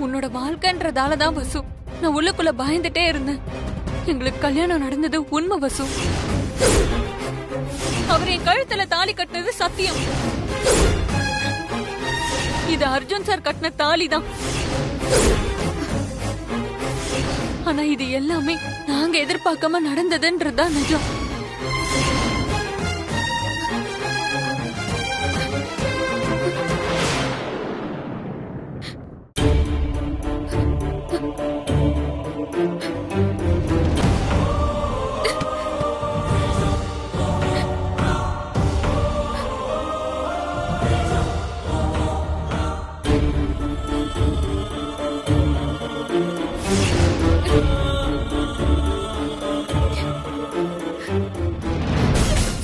உன்னோட வாழ்க்கைன்றதாலதான் வசு நான் உள்ளுக்குள்ள பயந்துட்டே இருந்தேன். எங்களுக்கு கல்யாணம் நடந்தது உண்மை வசு. அவர் என் கழுத்துல தாலி கட்டினது சத்தியம். இது அர்ஜுன் சார் கட்டின தாலிதான். ஆனா இது எல்லாமே நாங்க எதிர்பார்க்காம நடந்ததுன்றதுதான் நிஜம்.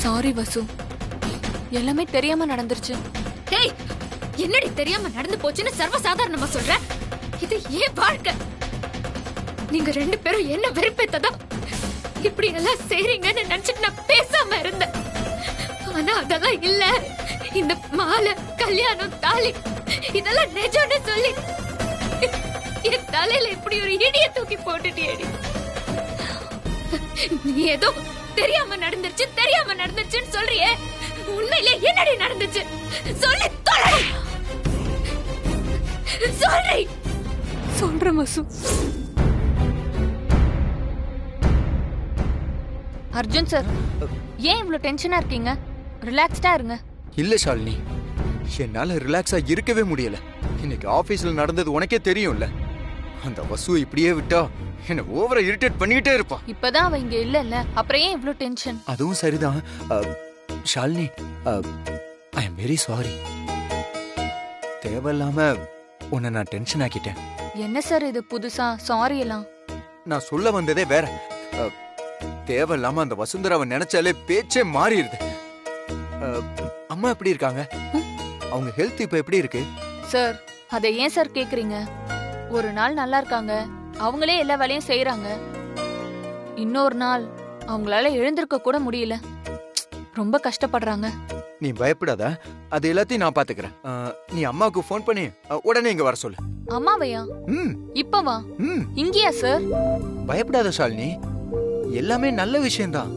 சாரி வசு, எல்லாமே தெரியாம நடந்துருச்சு. டேய், என்னடி தெரியாம நடந்து போச்சுன்னு சர்வசாதாரணமா சொல்ற? இது ஏன் வாழ்க்கை? நீங்க ரெண்டு பேரும் என்ன வெறுப்பேத்ததா இப்படி எல்லாம் செய்றீங்கன்னு நினைச்சிட்டு நான் பேசாம இருந்தேன். ஆனா அதெல்லாம் இல்ல. இந்த மாலை, கல்யாணம், தாலி இதெல்லாம் நிஜம்னு சொல்லி என் தலையில இப்படி ஒரு இடிய தூக்கி போட்டுட்டியேடி. நீ ஏதோ தெரியாம நடந்துருச்சுன்னு சொல்றியே, உண்மையிலே என்னடி நடந்துச்சு சொல்லி தொலை. சொல்றேன் வசு. அர்ஜுன் சார், ஏன் இவ்வளவு டென்ஷனா இருக்கீங்க? ரிலாக்ஸ்டா இருங்க. இல்ல ஷாலினி, என்னால ரிலாக்ஸா இருக்கவே முடியல. இன்னைக்கு ஆபீஸ்ல நடந்தது உனக்கே தெரியும்ல. அந்த வசு இப்படியே விட்டா என்ன ஓவரா இரிட்டேட் பண்ணிட்டே இருப்பா. இப்பதான் அவ இங்க இல்ல, அப்புறம் ஏன் இவ்ளோ டென்ஷன்? அதுவும் சரிதான் Shalini, I am very sorry. தேவையில்லாம உன்னை நான் டென்ஷன் ஆக்கிட்டேன். என்ன சார் இது புதுசா சாரி எல்லாம்? நான் சொல்ல வந்ததே வேற. தேவையில்லாம அந்த வசுந்தராவை நினைச்சாலே பேச்சே மாறிடுது. அம்மா எப்படி இருக்காங்க? அவங்க ஹெல்த் இப்ப எப்படி இருக்கு? சார், அதை ஏன் சார் கேக்குறீங்க? ஒரு நாள் நல்லா இருக்காங்க, அவங்களே எல்லா வேலையும் செய்யறாங்க. இன்னொரு நாள் அவங்களால எழுந்திருக்க கூட முடியல, ரொம்ப கஷ்டப்படுறாங்க. நீ பயப்படாத, அது எல்லாத்தையும் நான் பாத்துக்கிறேன். நீ அம்மாவுக்கு போன் பண்ணி உடனே இங்க வர சொல்லு. அம்மாவையா? இப்பவா? இங்கயா சார்? பயப்படாத ஷாலினி, எல்லாமே நல்ல விஷயம்தான்.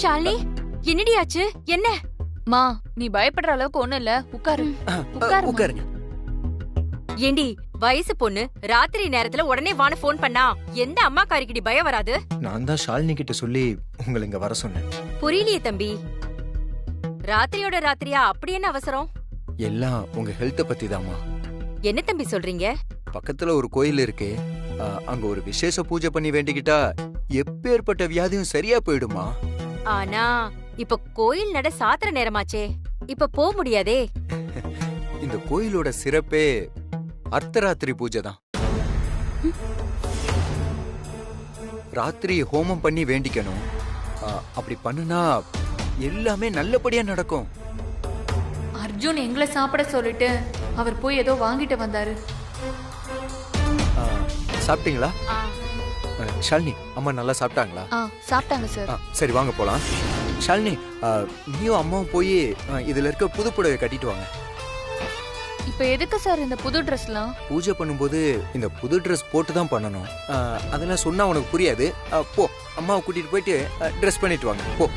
ஷாலினி, என்னடி ஆச்சு? என்ன மா, நீ பயப்படுற அளவுக்கு ஒண்ணு இல்ல, உட்காரு. உட்காருங்க. ஏண்டி, வயசு பொண்ணு ராத்திரி நேரத்துல உடனே வான போன் பண்ணா எந்த அம்மாக்காரிக்கிடி பயம் வராது? நான் தான் ஷாலினி கிட்ட சொல்லி உங்களை இங்க வர சொன்னேன். புரியலையே தம்பி, ராத்திரியோட ராத்திரியா அப்படி என்ன அவசரம்? எல்லாம் உங்க ஹெல்த்த பத்தி தாமா. என்ன தம்பி சொல்றீங்க? பக்கத்துல ஒரு கோயில் இருக்கு, அங்க ஒரு விசேஷ பூஜை பண்ணி வேண்டிக்கிட்டா எப்பேற்பட்ட வியாதியும் சரியா போயிடுமா. ஆனா இப்ப கோயில் நட சாத்திர நேரமாச்சே, இப்ப போக முடியாதே. இந்த கோயிலோட சிறப்பே அர்த்தராத்திரி பூஜை தான். ராத்திரி ஹோமம் பண்ணி வேண்டிக்கணும். அப்படி பண்ணுனா எல்லாமே நல்லபடியா நடக்கும். அர்ஜுன் எங்களை சாப்பிட சொல்லிட்டு அவர் போய் ஏதோ வாங்கிட்டு வந்தாரு. சாப்பிட்டீங்களா ஷாலினி? அம்மா நல்லா சாப்பிட்டாங்களா? சாப்பிட்டாங்க சார். சரி வாங்க போலாம். ஷாலினி, நீயும் அம்மாவும் போய் இதுல இருக்க புது புடவை கட்டிட்டு வாங்க. இப்ப எதுக்கு சார் இந்த புது ட்ரெஸ்லாம்? பூஜை பண்ணும்போது இந்த புது ட்ரெஸ் போட்டு தான் பண்ணணும். அதெல்லாம் சொன்னா உனக்கு புரியாது. போ, அம்மாவை கூட்டிட்டு போயிட்டு ட்ரெஸ் பண்ணிட்டு வாங்க. போ.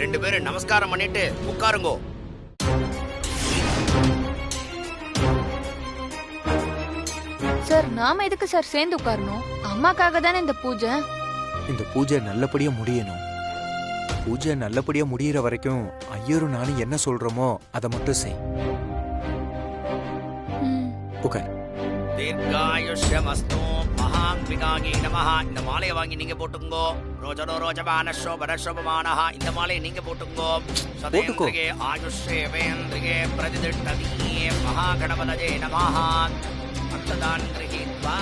ரெண்டு பேரும் நமஸ்காரம் பண்ணிட்டு உட்காருங்கோ. சார், நாம எதுக்கு சார் சேர்ந்து உட்காரணும்? அம்மாக்காக தானே இந்த பூஜை. இந்த பூஜை நல்லபடியா முடியணும். பூஜை நல்லபடியா முடியற வரைக்கும் ஐயரும் நானும் என்ன சொல்றோமோ அதை மட்டும் செய். ஓகே. தீர்காயுஷ்யமஸ்து மகாம்பிகாகி நமஹ. இந்த மாலையை வாங்கி நீங்க போட்டுங்கோ. ரோஜனோ ரோஜமான சோபன சோபமானஹ. இந்த மாலையை நீங்க போட்டுங்கோ. சதேந்திரிகே ஆயுஷ்யேவேந்திரிகே பிரதிதிஷ்டதி மகாகணபதயே நமஹ. தான் கிரஹீத்வா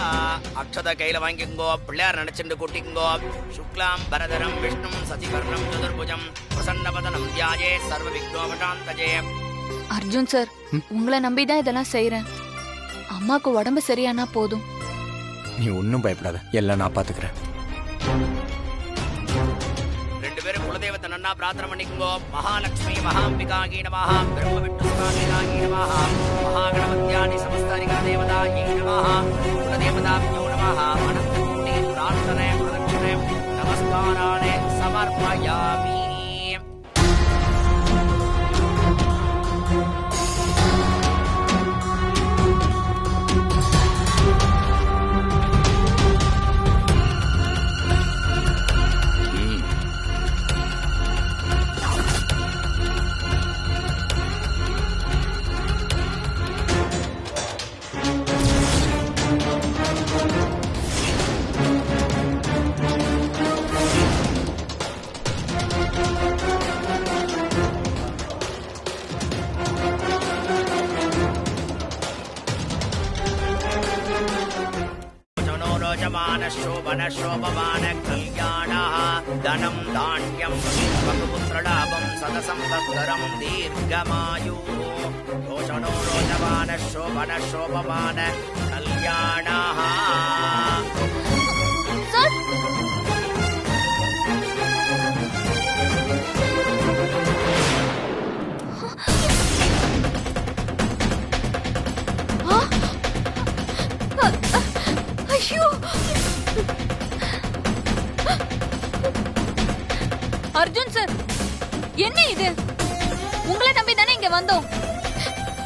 அக்ஷத கையில வாங்கிங்கோ, பிள்ளையார் நினைச்சுட்டு கூட்டிங்கோ. சுக்லாம் பரதரம் விஷ்ணும் சசிவர்ணம் சதுர்புஜம் பிரசன்னவதனம் தியாயே சர்வ விக்னோபசாந்தஜே. அர்ஜுன் சார், உங்களை நம்பிதான் இதெல்லாம் செய்யறேன். அம்மாக்கு உடம்பு சரியானா போதும். நீ ஒன்னும் பயப்படாத, எல்லாம் நான் பாத்துக்கிறேன். ரெண்டு பேரும் குலதெய்வத்தை நன்னா பிரார்த்தனை பண்ணிக்கோ. மகாலட்சுமி மகாம்பிகாகி நமஹ, பிரம்ம விஷ்ணு சுகாகி நமஹ, மகாகணபத்யாதி சமஸ்தாரிகா தேவதாயி நமஹ, குலதேவதாப்யோ நமஹ. அனந்த கோடி பிரார்த்தனை பிரதட்சணை நமஸ்காராணி சமர்ப்பயாமி. शोभमान कल्याणः धनं धान्यं बहुपुत्रलाभं सदसंवत्सरं दीर्घमायुः रोचनो रोचमान शोभमान कल्याणः. அர்ஜுன் சார், என்ன இது? உங்களை நம்பி தானே இங்க வந்தோம்.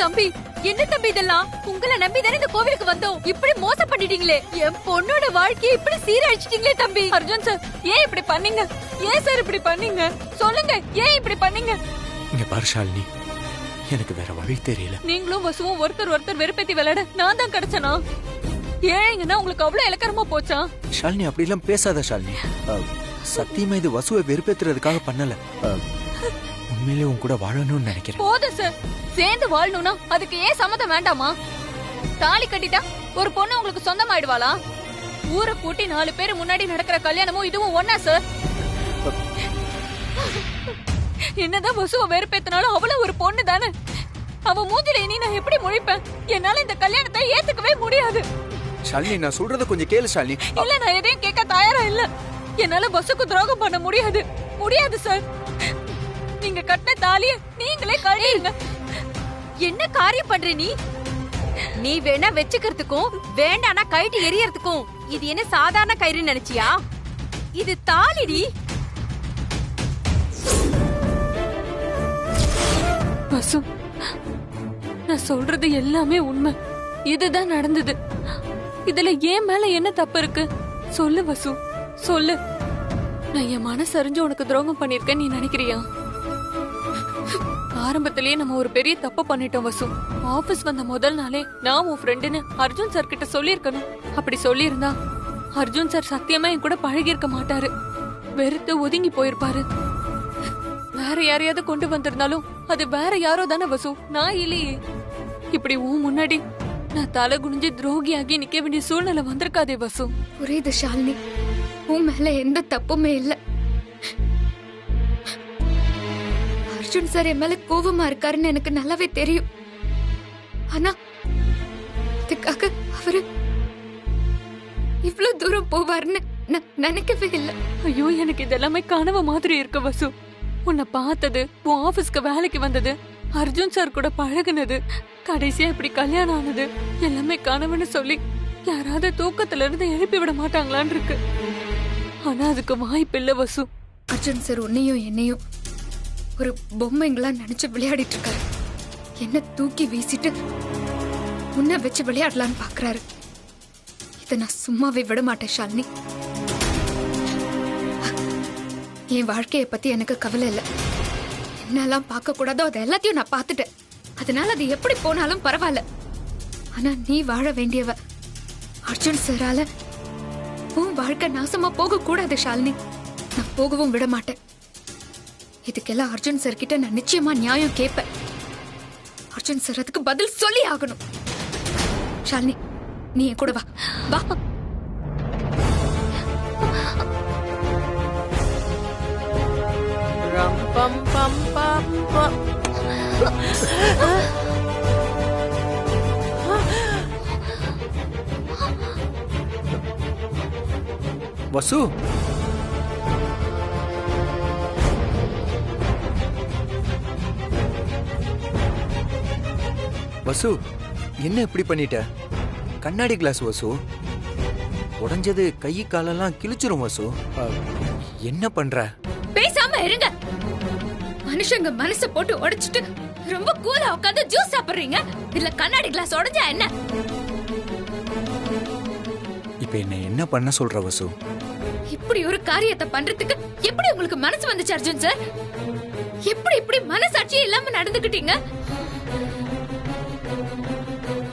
தம்பி, என்ன தம்பி இதெல்லாம்? உங்களை நம்பி தானே இந்த கோவிலுக்கு வந்தோம். இப்படி மோசம் பண்ணிட்டீங்களே, என் பொண்ணோட வாழ்க்கையை இப்படி சீரழிச்சிட்டீங்களே தம்பி. அர்ஜுன் சார், ஏன் இப்படி பண்ணீங்க? ஏன் சார் இப்படி பண்ணீங்க? சொல்லுங்க, ஏன் இப்படி பண்ணீங்க? இங்க பாரு ஷாலினி, எனக்கு வேற வழி தெரியல. நீங்களும் வசுவும் ஒருத்தர் வெறுப்பேத்தி விளையாட நான் தான் கிடைச்சனா? ஏழைங்கன்னா உங்களுக்கு அவ்வளவு இலக்கரமா போச்சா? ஷாலினி, அப்படி எல்லாம் பேசாத ஷாலினி. சத்தியமா இது வசுவை வெறுப்பேத்துறதுக்காக பண்ணல. உண்மையிலே உன் கூட வாழணும்னு நினைக்கிறேன். போதும் சார், சேர்ந்து வாழணும்னா அதுக்கு ஏன் சம்மதம் வேண்டாமா? தாலி கட்டிட்டா ஒரு பொண்ணு உங்களுக்கு சொந்தமாயிடுவாளா? ஊரை கூட்டி 4 பேர் முன்னாடி நடக்கிற கல்யாணமும் இதுவும் ஒன்னா சார்? என்னதான் வசுவை வெறுப்பேத்தினாலும் அவளும் ஒரு பொண்ணு தானே. அவ மூஞ்சில இனி நான் எப்படி முழிப்பேன்? என்னால இந்த கல்யாணத்தை ஏத்துக்கவே முடியாது. ஷாலினி, நான் சொல்றத கொஞ்சம் கேளு ஷாலினி. இல்ல, நான் எதையும் கேட்க தயாரா இல்ல. என்னால பஸ்ஸுக்கு துரோகம் பண்ண முடியாது சார். நீங்க கட்டின தாலிய நீங்களே கழியுங்க. என்ன காரியம் பண்ற நீ? நீ வேணா வச்சுக்கிறதுக்கும் வேண்டானா கயிட்டு எரியறதுக்கும் இது என்ன சாதாரண கயிறு நினைச்சியா? இது தாலிடி. பசு, நான் சொல்றது எல்லாமே உண்மை. இதுதான் நடந்தது. இதுல ஏன் மேல என்ன தப்பு இருக்கு? சொல்லு வசு, சொல்லு. நான் என் மனசறிஞ்சு உனக்கு துரோகம் பண்ணிருக்கேன் நீ நினைக்கிறியா? ஆரம்பத்திலேயே நம்ம ஒரு பெரிய தப்பு பண்ணிட்டோம் வசு. ஆபீஸ் வந்த முதல் நாளே நான் உன் ஃப்ரெண்டுன்னு அர்ஜுன் சார் கிட்ட சொல்லிருக்கணும். அப்படி சொல்லியிருந்தா அர்ஜுன் சார் சத்தியமா என் கூட பழகி இருக்க மாட்டாரு. வெறுத்து ஒதுங்கி போயிருப்பாரு. வேற யாரையாவது கொண்டு வந்திருந்தாலும் அது வேற யாரோ தானே வசு, நான் இல்லையே. இப்படி உன் முன்னாடி நான் தலை குனிஞ்சு துரோகியாகி நிக்க வேண்டிய சூழ்நிலை வந்திருக்காதே வசு. புரியுது ஷாலினி, உன் மேல எந்த தப்புமே இல்ல. அர்ஜுன் சார் என் மேல கோபமா இருக்காருன்னு எனக்கு நல்லாவே தெரியும். ஆனா அதுக்காக அவரு இவ்வளவு தூரம் போவாருன்னு நினைக்கவே இல்ல. ஐயோ, எனக்கு இதெல்லாமே கனவு மாதிரி இருக்கு வசு. உன்னை பார்த்தது, உன் ஆபீஸ்க்கு வேலைக்கு வந்தது, அர்ஜுன் சார் கூட பழகுனது, கடைசியா இப்படி கல்யாணம் ஆனது எல்லாமே கனவுன்னு சொல்லி யாராவது தூக்கத்துல இருந்து எழுப்பி விட மாட்டாங்களான்னு இருக்கு. ஆனா அதுக்கு வாய்ப்பு இல்ல வசு. அர்ஜுன் சார் உன்னையும் என்னையும் ஒரு பொம்மைங்களா நினைச்சு விளையாடிட்டு இருக்காரு. என்ன தூக்கி வீசிட்டு உன்னை வச்சு விளையாடலான்னு பாக்குறாரு. இத நான் சும்மாவே விட மாட்டேன் ஷாலினி. என் வாழ்க்கைய பத்தி எனக்கு கவலை இல்ல. என்னெல்லாம் பார்க்க கூடாதோ அது எல்லாத்தையும் நான் பார்த்துட்டேன். அதனால அது எப்படி போனாலும் பரவாயில்ல. ஆனா நீ வாழ வேண்டியவ. அர்ஜுன் சாரால உன் வாழ்க்கை நாசமா போக கூடாது ஷாலினி. நான் போகவும் விட மாட்டேன். இதுக்கெல்லாம் அர்ஜுன் சார் கிட்ட நான் நிச்சயமா நியாயம் கேட்பேன். அர்ஜுன் சார் அதுக்கு பதில் சொல்லி ஆகணும். ஷாலினி, நீ என் கூட வா வா. ரம் பம் பம் பம் பம். வசு, வசு, என்ன இப்படி பண்ணிட்ட? கண்ணாடி கிளாஸ் வசு, உடைஞ்சது கை காலெல்லாம் கிழிச்சிரும் வசு. என்ன பண்ற? பேசாம இருங்க. மனுஷங்க மனச போட்டு உடைச்சிட்டு ரொம்ப கூலா உட்கார்ந்து ஜூஸ் சாப்பிடுறீங்க. இல்ல கண்ணாடி கிளாஸ் உடைஞ்சா என்ன? இப்ப என்ன பண்ண சொல்ற வசு? இப்படி ஒரு காரியத்தை பண்றதுக்கு எப்படி உங்களுக்கு மனசு வந்துச்சு அர்ஜுன் சார்? எப்படி இப்படி மனசாட்சியே இல்லாம நடந்துக்கிட்டீங்க?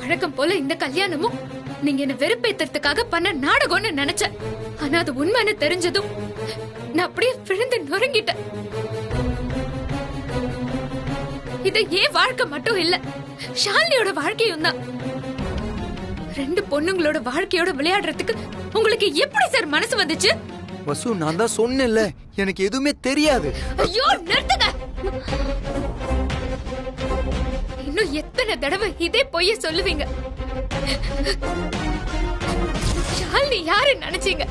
வழக்கம் போல இந்த கல்யாணமும் நீங்க என்ன வெறுப்பேத்துறதுக்காக பண்ண நாடகம்னு நினைச்சேன். ஆனா அது உண்மைன்னு தெரிஞ்சதும் நான் அப்படியே விழுந்து நொறுங்கிட்டேன். இது ஏன் வாழ்க்கை மட்டும் இல்ல, ஷாலினியோட வாழ்க்கையும் தான். ரெண்டு பொண்ணுங்களோட வாழ்க்கையோட விளையாடுறதுக்கு உங்களுக்கு எப்படி சார் மனசு வந்துச்சு? வசு, நான் தான் சொன்னேன்ல, எனக்கு எதுவுமே தெரியாது. ஐயோ நிறுத்துங்க. இன்னும் எத்தனை தடவை இதே பொய்ய சொல்லுவீங்க? ஷாலினி யாரு நினைச்சீங்க?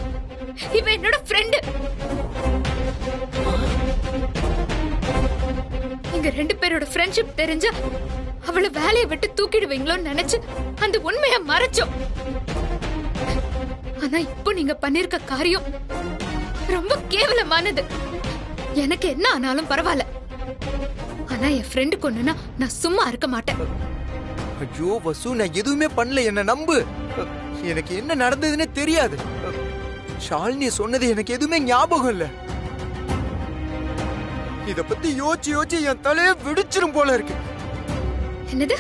இவ என்னோட ஃப்ரெண்டு. நீங்க ரெண்டு பேரோட ஃப்ரெண்ட்ஷிப் தெரிஞ்சா அவளை வேலையை விட்டு தூக்கிடுவீங்களோன்னு நினைச்சு அந்த உண்மையை மறைச்சோம். ஆனா இப்போ நீங்க பண்ணிருக்க காரியம் ரொம்ப கேவலமானது. எனக்கு என்ன ஆனாலும் பரவாயில்ல, ஆனா என் ஃப்ரெண்டு கொன்னுனா நான் சும்மா இருக்க மாட்டேன். ஐயோ வசு, நான் எதுவுமே பண்ணல, என்ன நம்பு. எனக்கு என்ன நடந்ததுன்னு தெரியாது. ஷாலினி சொன்னது எனக்கு எதுவுமே ஞாபகம் இல்ல. இத பத்தி யோசிச்சு என் தலைய வெடிச்சிரும் போல இருக்கு. என்னது?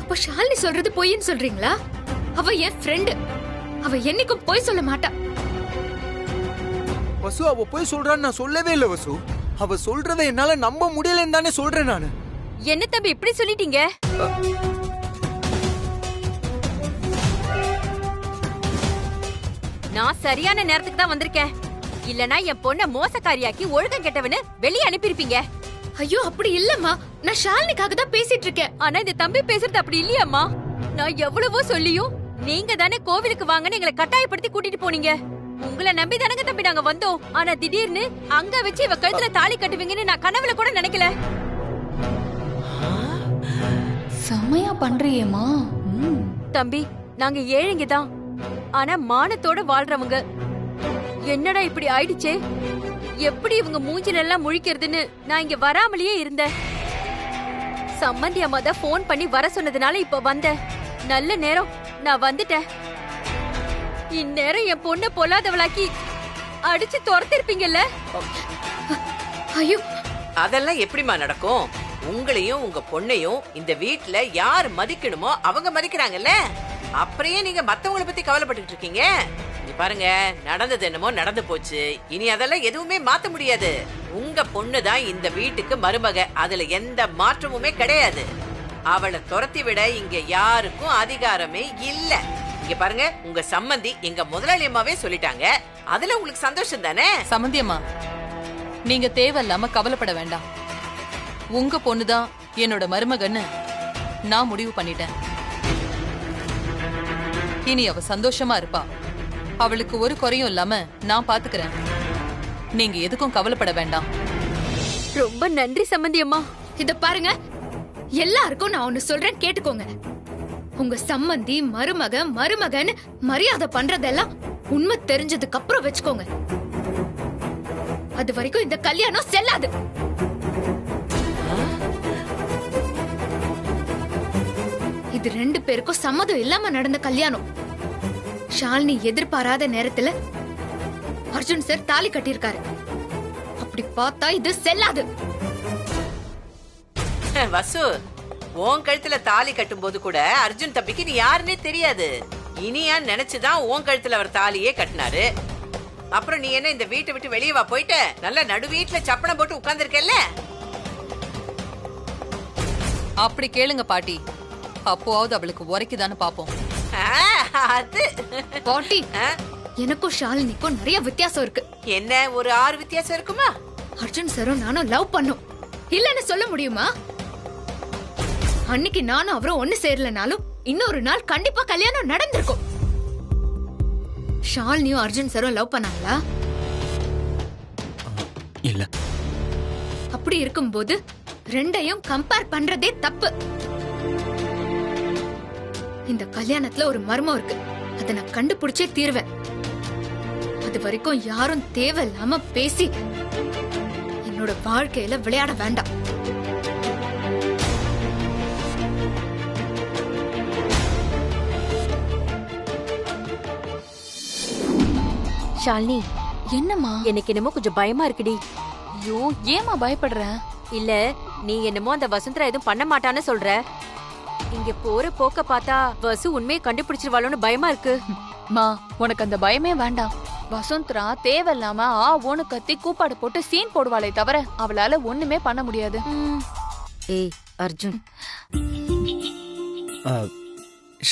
அப்ப ஷாலினி சொல்றது பொய்ன்னு சொல்றீங்களா? அவ என் ஃப்ரெண்டு. அவ என்னைக்கும் பொய் சொல்ல மாட்டா. வசு, அவ போய் சொல்றான்னு நான் சொல்லவே இல்ல வசு. அவ சொல்றதை என்னால நம்ப முடியலன்னு தானே சொல்றேன் நானு. என்ன தம்பி இப்படி சொல்லிட்டீங்க? நான் சரியான நேரத்துக்கு தான் வந்திருக்கேன். இல்லனா என் பொண்ண மோசக்காரியாக்கி ஒழுக்கம் கெட்டவனு வெளியே அனுப்பியிருப்பீங்க. ஐயோ அப்படி இல்லம்மா, நான் ஷாலினிக்காக தான் பேசிட்டு இருக்கேன். ஆனா இந்த தம்பி பேசுறது அப்படி இல்லையாம்மா. நான் எவ்வளவோ சொல்லியும் நீங்க தானே கோவிலுக்கு வாங்கன்னு எங்களை கட்டாயப்படுத்தி கூட்டிட்டு போனீங்க. உங்களை நம்பி தானங்க தம்பி நாங்க வந்தோம். ஆனா திடீர்னு அங்க வச்சு இவ கழுத்துல தாலி கட்டுவீங்கன்னு நான் கனவுல கூட நினைக்கல. செம்மையா பண்றியேமா. தம்பி, நாங்க ஏழைங்க தான், ஆனா மானத்தோட வாழ்றவங்க. என்னடா இப்படி ஆயிடுச்சே? எப்படி இவங்க மூஞ்சில எல்லாம் முழிக்கிறதுன்னு நான் இங்க வராமலேயே இருந்தேன். சம்மந்தி அம்மா தான் போன் பண்ணி வர சொன்னதுனால இப்ப வந்தேன். நல்ல நேரம், நான் வந்துட்டேன். இந்நேரம் என் பொண்ண பொல்லாதவளாக்கி அடிச்சு துரத்திருப்பீங்கல்ல. ஐயோ அதெல்லாம் எப்படிமா நடக்கும்? உங்களையும் உங்க பொண்ணையும் இந்த வீட்ல யார் மதிக்கணுமோ அவங்க மதிக்கிறாங்கல்ல. அப்புறம் நீங்க மத்தவங்கள பத்தி கவலைப்பட்டுட்டு இருக்கீங்க? நீ பாருங்க, நடந்தது என்னமோ நடந்து போச்சு. இனி அதெல்லாம் எதுவுமே மாத்த முடியாது. உங்க பொண்ணுதான் இந்த வீட்டுக்கு மருமக, அதுல எந்த மாற்றமுமே கிடையாது. அவளை துரத்தி விட இங்க யாருக்கும் அதிகாரமே இல்ல. இங்க பாருங்க, உங்க சம்மந்தி எங்க முதலாளி அம்மாவே சொல்லிட்டாங்க. அதுல உங்களுக்கு சந்தோஷம் தானே? சம்மந்தியம்மா, நீங்க தேவையில்லாம கவலைப்பட வேண்டாம். உங்க பொண்ணுதான் என்னோட மருமகன்னு நான் முடிவு பண்ணிட்டேன். இனி அவ சந்தோஷமா இருப்பா. அவளுக்கு ஒரு குறையும் இல்லாம நான் பாத்துக்கிறேன். நீங்க எதுக்கும் கவலைப்பட வேண்டாம். ரொம்ப நன்றி சம்மந்தி அம்மா. இத பாருங்க, எல்லாருக்கும் நான் ஒண்ணு சொல்றேன், கேட்டுக்கோங்க. உங்க சம்மந்தி மருமகன்னு மரியாதை பண்றதெல்லாம் உண்மை தெரிஞ்சதுக்கு அப்புறம் வச்சுக்கோங்க. அது வரைக்கும் இந்த கல்யாணம் செல்லாது. இது ரெண்டு பேருக்கும் சம்மதம் இல்லாம நடந்த கல்யாணம். ஷாலினி எதிர்பாராத நேரத்துல அர்ஜுன் சார் தாலி கட்டியிருக்காரு. அப்படி பார்த்தா இது செல்லாது. வசு, உன் கழுத்துல தாலி கட்டும் போது கூட அர்ஜுன் தம்பிக்கு நீ யாருன்னே தெரியாது. இனியா நினைச்சுதான் உன் கழுத்துல அவர் தாலியே கட்டினாரு. அப்புறம் நீ என்ன இந்த வீட்டை விட்டு வெளியே வா போயிட்ட? நல்ல நடு வீட்டுல சப்பனம் போட்டு உட்கார்ந்துருக்கல. அப்படி கேளுங்க பாட்டி. அப்போவாவது அவளுக்கு உரைக்குதான்னு பாப்போம். அது பாட்டி, எனக்கும் ஷாலினிக்கும் நிறைய வித்தியாசம் இருக்கு. என்ன ஒரு 6 வித்தியாசம் இருக்குமா? அர்ஜுன் சாரும் நானும் லவ் பண்ணோம். இல்லன்னு சொல்ல முடியுமா? அன்னைக்கு நானும் அவரும் ஒண்ணு சேரலனாலும் இன்னொரு நாள் கண்டிப்பா கல்யாணம் நடந்திருக்கும். ஷாலினியும் அர்ஜுன் சாரும் லவ் பண்ணாங்களா? இல்ல. அப்படி இருக்கும்போது ரெண்டையும் கம்பேர் பண்றதே தப்பு. இந்த கல்யாணத்துல ஒரு மர்மம் இருக்கு. அதை நான் கண்டுபிடிச்சே தீர்வேன். அது வரைக்கும் யாரும் தேவையில்லாம பேசி என்னோட வாழ்க்கையில விளையாட வேண்டாம். ஷாலினி, என்னம்மா? எனக்கு என்னமோ கொஞ்சம் பயமா இருக்குடி. ஐயோ, ஏமா பயப்படுற? இல்ல, நீ என்னமோ அந்த வசுந்தரா எதுவும் பண்ண மாட்டான்னு சொல்ற. இங்க போற போக்க பார்த்தா வசு உண்மையை கண்டுபிடிச்சிருவாளோன்னு பயமா இருக்கு. மா, உனக்கு அந்த பயமே வேண்டாம். வசுந்தரா தேவையில்லாம ஓன்னு கத்தி கூப்பாடு போட்டு சீன் போடுவாளே தவிர அவளால ஒண்ணுமே பண்ண முடியாது. ஏய் அர்ஜுன்,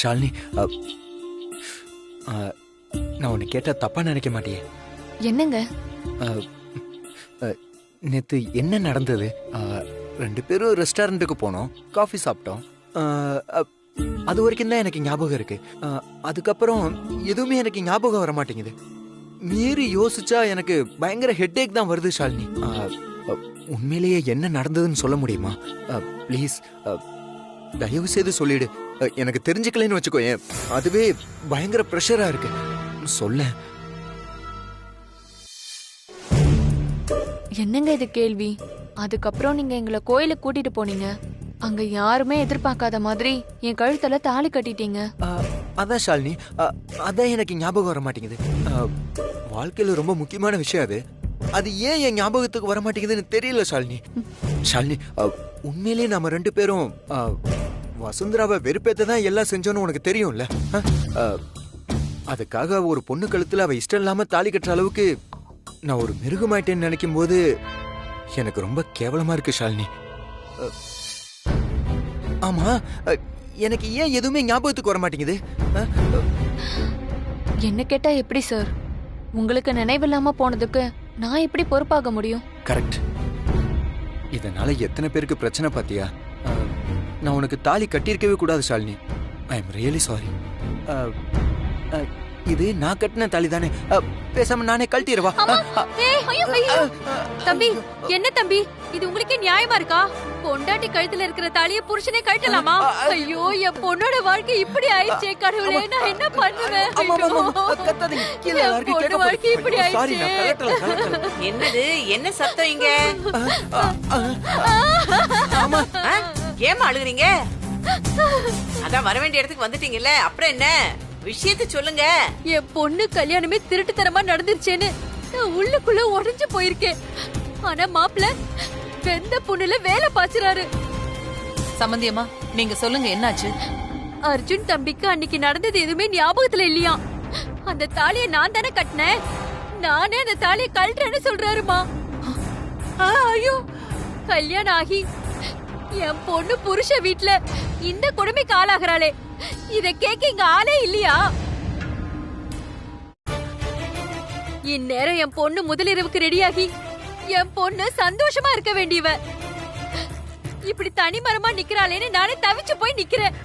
ஷாலினி, நான் உன்னை கேட்டா தப்பா நினைக்க மாட்டியே? என்னங்க? நேத்து என்ன நடந்தது? 2 பேரும் ரெஸ்டாரண்ட்டுக்கு போனோம், காஃபி சாப்பிட்டோம். அது வரைக்கும் தான் எனக்கு ஞாபகம் இருக்கு. அதுக்கப்புறம் எதுவுமே எனக்கு ஞாபகம் வர மாட்டேங்குது. மீறி யோசிச்சா எனக்கு பயங்கர ஹெட்டேக் தான் வருது ஷாலினி. உண்மையிலேயே என்ன நடந்ததுன்னு சொல்ல முடியுமா? ப்ளீஸ், தயவு செய்து சொல்லிடு. எனக்கு தெரிஞ்சுக்கலன்னு வச்சுக்கோ, அதுவே பயங்கர ப்ரெஷரா இருக்கு. சொல்ல. என்னங்க இது கேள்வி? அதுக்கப்புறம் நீங்க எங்களை கோயிலுக்கு கூட்டிட்டு போனீங்க. அங்க யாருமே எதிர்பார்க்காத மாதிரி என் கழுத்துல தாலி கட்டிட்டீங்க. அதான் ஷாலினி, அதான் எனக்கு ஞாபகம் வர மாட்டேங்குது. வாழ்க்கையில ரொம்ப முக்கியமான விஷயம் அது. அது ஏன் என் ஞாபகத்துக்கு வர மாட்டேங்குதுன்னு தெரியல ஷாலினி. ஷாலினி, உண்மையிலேயே நம்ம 2 பேரும் வசுந்தராவை வெறுப்பேத்த தான் எல்லாம் செஞ்சோன்னு உனக்கு தெரியும்ல. அதுக்காக ஒரு பொண்ணு கழுத்துல அவ இஷ்டம் இல்லாம தாலி கட்டுற அளவுக்கு நான் ஒரு மிருகமாயிட்டேன்னு நினைக்கும் போது எனக்கு ரொம்ப கேவலமா இருக்கு ஷாலினி. ஆமா, எனக்கு ஏன் எதுவுமே ஞாபகத்துக்கு வர மாட்டேங்குது? என்ன கேட்டா எப்படி சார்? உங்களுக்கு நினைவில்லாம போனதுக்கு நான் எப்படி பொறுப்பாக முடியும்? கரெக்ட். இதனால எத்தனை பேருக்கு பிரச்சனை பாத்தியா? நான் உனக்கு தாலி கட்டியிருக்கவே கூடாது Shalini. I am really sorry. இது நான் கட்டின தாலி தானே, பேசாம நானே கழட்டிடுவா. தம்பி, என்ன தம்பி இது உங்களுக்கே நியாயமா இருக்கா? பொண்டாட்டி கழுத்துல இருக்கிற தாலியை புருஷனே கழட்டலாமா? ஐயோ, என் பொண்ணோட வாழ்க்கை இப்படி ஆயிடுச்சே கடவுளே, நான் என்ன பண்ணுவேன்? பொண்ணு வாழ்க்கை இப்படி ஆயிடுச்சே. என்னது, என்ன சத்தம் இங்க? ஏமா அழுகுறீங்க? அதான் வர வேண்டிய இடத்துக்கு வந்துட்டீங்கல்ல, அப்புறம் என்ன விஷயத்தை சொல்லுங்க. என் பொண்ணு கல்யாணமே திருட்டுத்தனமா நடந்துருச்சேன்னு நான் உள்ளுக்குள்ள உடைஞ்சு போயிருக்கேன். ஆனா மாப்பிள்ள வெந்த பொண்ணுல வேலை பாய்ச்சுறாரு. சம்பந்தியம்மா, நீங்க சொல்லுங்க, என்னாச்சு? அர்ஜுன் தம்பிக்கு அன்னைக்கு நடந்தது எதுவுமே ஞாபகத்துல இல்லையா? அந்த தாலியை நான் தானே கட்டினேன், நானே அந்த தாலியை கழட்டுறேன்னு சொல்றாருமா. ஐயோ, கல்யாணம் ஆகி என் பொண்ணு புருஷ வீட்டுல இந்த கொடுமைக்கு ஆளாகிறாளே, இத கேட்க இங்க ஆளே இல்லையா? இந்நேரம் என் பொண்ணு முதலிரவுக்கு ரெடியாகி என் பொண்ணு சந்தோஷமா இருக்க வேண்டியவ இப்படி தனிமரமா நிக்கிறாளேன்னு நானே தவிச்சு போய் நிக்கிறேன்.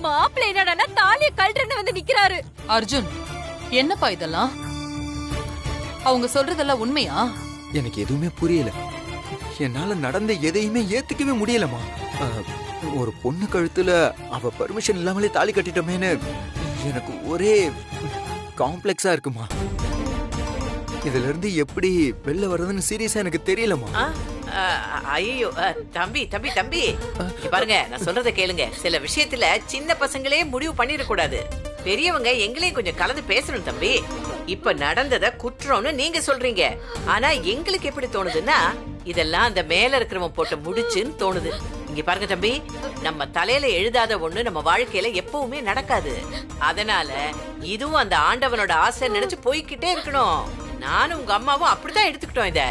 மாப்பிள்ளை என்னடா தாலிய கழட்டுன்னு வந்து நிக்கிறாரு. அர்ஜுன், என்னப்பா இதெல்லாம்? அவங்க சொல்றதெல்லாம் உண்மையா? எனக்கு எதுவுமே புரியல. என்னால நடந்த எதையுமே ஏத்துக்கவே முடியலமா. ஒரு பொண்ணு கழுத்துல அவ பர்மிஷன் இல்லாமலே தாலி கட்டிட்டோமேன்னு எனக்கு ஒரே காம்ப்ளெக்ஸா இருக்குமா. இதுல இருந்து எப்படி வெளில வர்றதுன்னு சீரியஸா எனக்கு தெரியலமா. ஐயோ, தம்பி தம்பி தம்பி, பாருங்க, நான் சொல்றத கேளுங்க. சில விஷயத்துல சின்ன பசங்களே முடிவு பண்ணிட கூடாது. பெரியவங்க எங்களையும் கொஞ்சம் கலந்து பேசணும் தம்பி. இப்ப நடந்தத குற்றம்னு நீங்க சொல்றீங்க, ஆனா எங்களுக்கு எப்படி தோணுதுன்னா இதெல்லாம் அந்த மேல இருக்கிறவன் போட்டு முடிச்சுன்னு தோணுது. இங்க பாருங்க தம்பி, நம்ம தலையில எழுதாத ஒண்ணு நம்ம வாழ்க்கையில எப்பவுமே நடக்காது. அதனால இதுவும் அந்த ஆண்டவனோட ஆசை நினைச்சு போய்கிட்டே இருக்கணும். நானும் உங்க அம்மாவும் அப்படிதான் எடுத்துக்கிட்டோம் இத.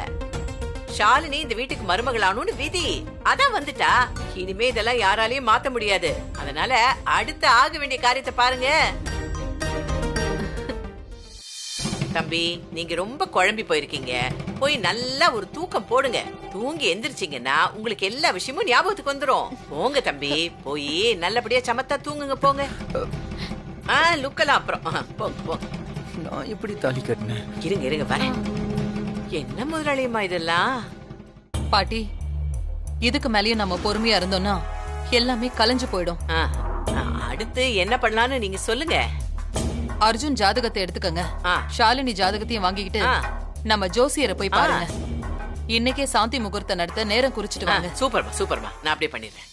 ஷாலினி இந்த வீட்டுக்கு மருமகளானும்னு விதி. அதான் வந்துட்டா. இனிமே இதெல்லாம் யாராலையும் மாத்த முடியாது. அதனால அடுத்து ஆக வேண்டிய காரியத்தை பாருங்க. தம்பி, நீங்க ரொம்ப குழம்பி போயிருக்கீங்க. போய் நல்லா ஒரு தூக்கம் போடுங்க. தூங்கி எந்திரிச்சிங்கன்னா உங்களுக்கு எல்லா விஷயமும் ஞாபகத்துக்கு வந்துரும். போங்க தம்பி, போய் நல்லபடியா சமத்தா தூங்குங்க. போங்க. லுக்கலாம் அப்புறம். போங்க போங்க. நான் எப்படி தாலி கட்டினேன்? இருங்க வரேன். என்ன முதலாளியம்மா இதெல்லாம்? பாட்டி, இதுக்கு மேலயும் நம்ம பொறுமையா இருந்தோம்னா எல்லாமே கலைஞ்சு போயிடும். அடுத்து என்ன பண்ணலாம்னு நீங்க சொல்லுங்க. அர்ஜுன் ஜாதகத்தை எடுத்துக்கங்க. ஷாலினி ஜாதகத்தையும் வாங்கிக்கிட்டு நம்ம ஜோசியரை போய் பாருங்க. இன்னைக்கே சாந்தி முகூர்த்தம் நடத்த நேரம் குறிச்சிட்டு வாங்க. சூப்பர்மா, நான் அப்படியே பண்ணிடுறேன்.